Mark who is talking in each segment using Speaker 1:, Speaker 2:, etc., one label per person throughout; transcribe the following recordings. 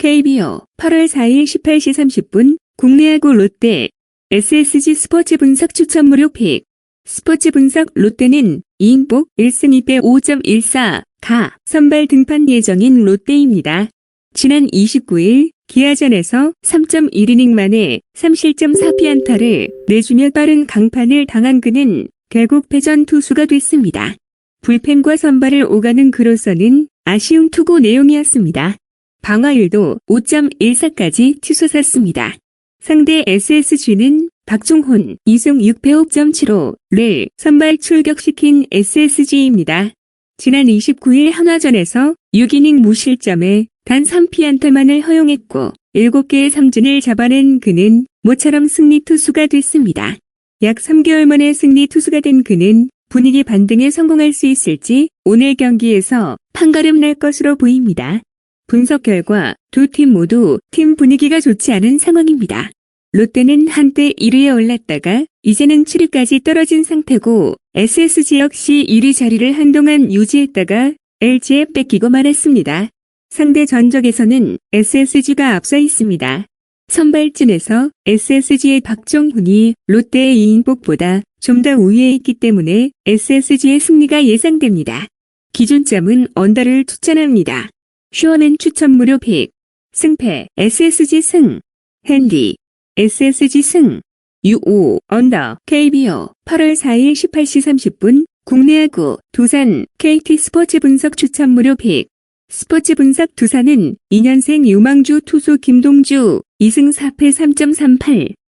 Speaker 1: KBO 8월 4일 18시 30분 국내야구 롯데 SSG 스포츠 분석 추천 무료 픽. 스포츠 분석 롯데는 이인복 1승 2패 5.14 가 선발 등판 예정인 롯데입니다. 지난 29일 기아전에서 3.1이닝 만에 3실점 4피안타를 내주며 빠른 강판을 당한 그는 결국 패전 투수가 됐습니다. 불펜과 선발을 오가는 그로서는 아쉬운 투구 내용이었습니다. 방어율도 5.14까지 치솟았습니다. 상대 SSG는 박종훈 2승 6패 5.75를 선발 출격시킨 SSG입니다. 지난 29일 한화전에서 6이닝 무실점에 단 3피안타만을 허용했고 7개의 삼진을 잡아낸 그는 모처럼 승리 투수가 됐습니다. 약 3개월 만에 승리 투수가 된 그는 분위기 반등에 성공할 수 있을지 오늘 경기에서 판가름 날 것으로 보입니다. 분석 결과 두 팀 모두 팀 분위기가 좋지 않은 상황입니다. 롯데는 한때 1위에 올랐다가 이제는 7위까지 떨어진 상태고 SSG 역시 1위 자리를 한동안 유지했다가 LG에 뺏기고 말았습니다. 상대 전적에서는 SSG가 앞서 있습니다. 선발진에서 SSG의 박종훈이 롯데의 이인복보다 좀 더 우위에 있기 때문에 SSG의 승리가 예상됩니다. 기준점은 언더를 추천합니다. 슈어는 추천 무료 픽. 승패 SSG 승. 핸디 SSG 승. U5 언더. KBO 8월 4일 18시 30분 국내야구 두산 KT 스포츠 분석 추천 무료 픽. 스포츠 분석 두산은 2년생 유망주 투수 김동주 2승 4패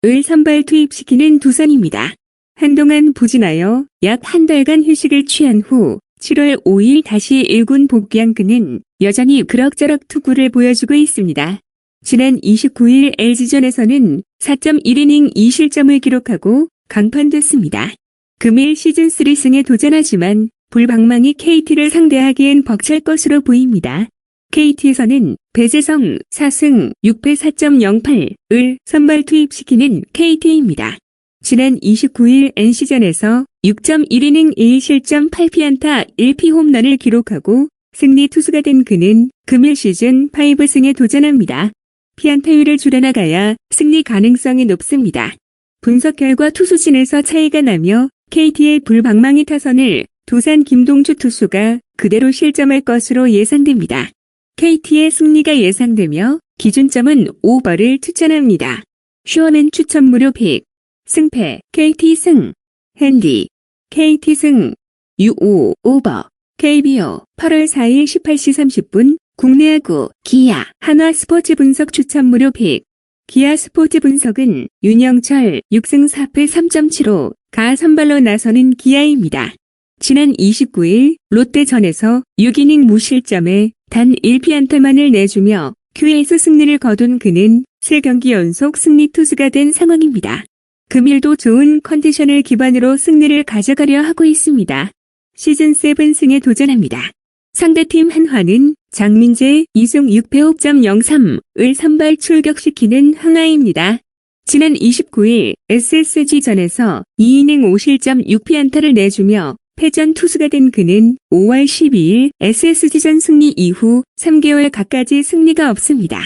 Speaker 1: 3.38을 선발 투입시키는 두산입니다. 한동안 부진하여 약 한 달간 휴식을 취한 후 7월 5일 다시 1군 복귀한 그는 여전히 그럭저럭 투구를 보여주고 있습니다. 지난 29일 LG전에서는 4.1이닝 2실점을 기록하고 강판됐습니다. 금일 시즌 3승에 도전하지만 불방망이 KT를 상대하기엔 벅찰 것으로 보입니다. KT에서는 배재성 4승 6패 4.08을 선발 투입시키는 KT입니다. 지난 29일 NC전에서 6.1이닝 1실점 8피안타 1피 홈런을 기록하고 승리 투수가 된 그는 금일 시즌 5승에 도전합니다. 피안타율을 줄여나가야 승리 가능성이 높습니다. 분석 결과 투수진에서 차이가 나며 KT의 불방망이 타선을 두산 김동주 투수가 그대로 실점할 것으로 예상됩니다. KT의 승리가 예상되며 기준점은 오버를 추천합니다. 슈어는 추천 무료 픽. 승패 KT 승. 핸디 KT 승. U5 오버. KBO 8월 4일 18시 30분 국내야구 기아 한화 스포츠 분석 추천 무료 픽. 기아 스포츠 분석은 윤영철 6승 4패 3.75 가 선발로 나서는 기아입니다. 지난 29일 롯데전에서 6이닝 무실점에 단 1피안타만을 내주며 QS 승리를 거둔 그는 3경기 연속 승리 투수가 된 상황입니다. 금일도 좋은 컨디션을 기반으로 승리를 가져가려 하고 있습니다. 시즌 7승에 도전합니다. 상대팀 한화는 장민재 2승 6패 5.03을 선발 출격시키는 한화입니다. 지난 29일 SSG전에서 2이닝 5실점 6피안타를 내주며 패전 투수가 된 그는 5월 12일 SSG전 승리 이후 3개월 가까이 승리가 없습니다.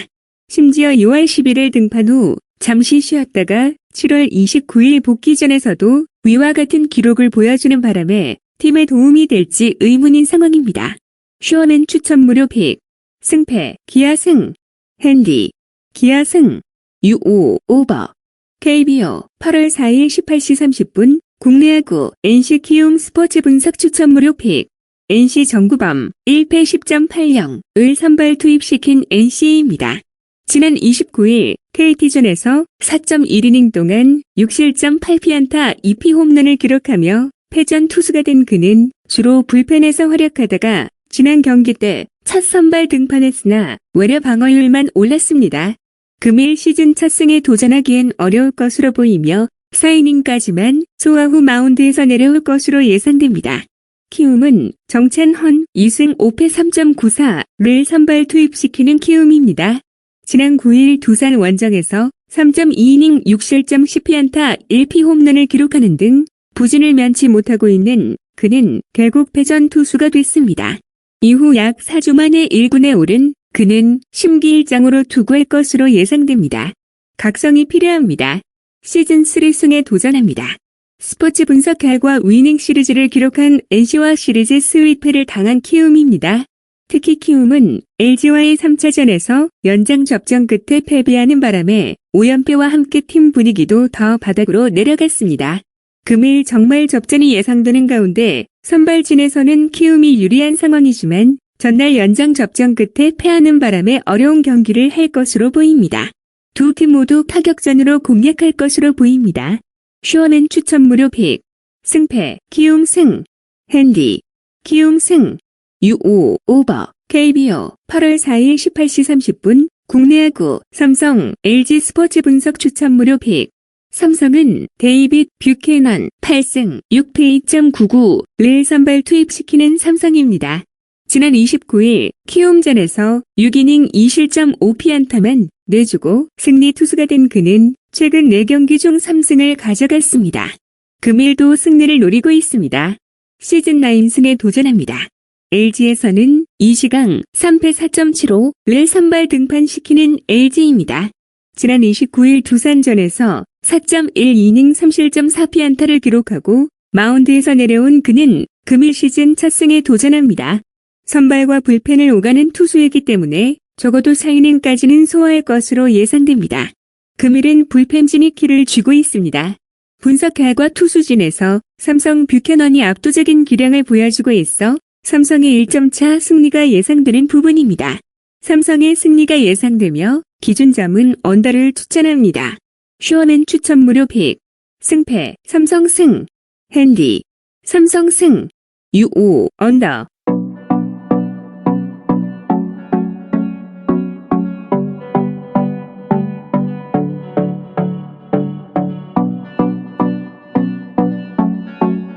Speaker 1: 심지어 6월 11일 등판 후 잠시 쉬었다가 7월 29일 복귀전에서도 위와 같은 기록을 보여주는 바람에 팀에 도움이 될지 의문인 상황입니다. 슈어는 추천 무료 픽. 승패 기아 승. 핸디 기아 승. U5 오버. KBO 8월 4일 18시 30분 국내야구 NC 키움 스포츠 분석 추천 무료 픽. NC 정구범 1패 10.80을 선발 투입시킨 NC입니다. 지난 29일 KT전에서 4.1이닝 동안 6실점 8피안타 2피 홈런을 기록하며 패전 투수가 된 그는 주로 불펜에서 활약하다가 지난 경기 때 첫 선발 등판했으나 외려 방어율만 올랐습니다. 금일 시즌 첫 승에 도전하기엔 어려울 것으로 보이며 4이닝까지만 소화 후 마운드에서 내려올 것으로 예상됩니다. 키움은 정찬헌 2승 5패 3.94를 선발 투입시키는 키움입니다. 지난 9일 두산 원정에서 3.2이닝 6실점 10피안타 1피 홈런을 기록하는 등 부진을 면치 못하고 있는 그는 결국 패전 투수가 됐습니다. 이후 약 4주 만에 1군에 오른 그는 심기일장으로 투구할 것으로 예상됩니다. 각성이 필요합니다. 시즌3 승에 도전합니다. 스포츠 분석 결과 위닝 시리즈를 기록한 NC와 시리즈 스위프를 당한 키움입니다. 특히 키움은 LG와의 3차전에서 연장 접전 끝에 패배하는 바람에 5연패와 함께 팀 분위기도 더 바닥으로 내려갔습니다. 금일 정말 접전이 예상되는 가운데 선발진에서는 키움이 유리한 상황이지만 전날 연장 접전 끝에 패하는 바람에 어려운 경기를 할 것으로 보입니다. 두 팀 모두 타격전으로 공략할 것으로 보입니다. 슈어는 추천 무료 픽. 승패 키움 승. 핸디 키움 승. U5 오버. KBO 8월 4일 18시 30분 국내 야구 삼성 LG 스포츠 분석 추천 무료 픽. 삼성은 데이빗 뷰캐넌 8승 6패 2.99를 선발 투입시키는 삼성입니다. 지난 29일 키움전에서 6이닝 2실점 5피안타만 내주고 승리 투수가 된 그는 최근 4경기 중 3승을 가져갔습니다. 금일도 승리를 노리고 있습니다. 시즌 9승에 도전합니다. LG에서는 이시강 3패 4.75를 선발 등판시키는 LG입니다. 지난 29일 두산전에서 4.12이닝 3실점 4피안타를 기록하고 마운드에서 내려온 그는 금일 시즌 첫 승에 도전합니다. 선발과 불펜을 오가는 투수이기 때문에 적어도 4이닝까지는 소화할 것으로 예상됩니다. 금일은 불펜진이 키를 쥐고 있습니다. 분석 결과 투수진에서 삼성 뷰캐넌이 압도적인 기량을 보여주고 있어 삼성의 1점차 승리가 예상되는 부분입니다. 삼성의 승리가 예상되며 기준점은 언더를 추천합니다. 슈어는 추천 무료 픽. 승패 삼성 승. 핸디 삼성 승. U5 언더.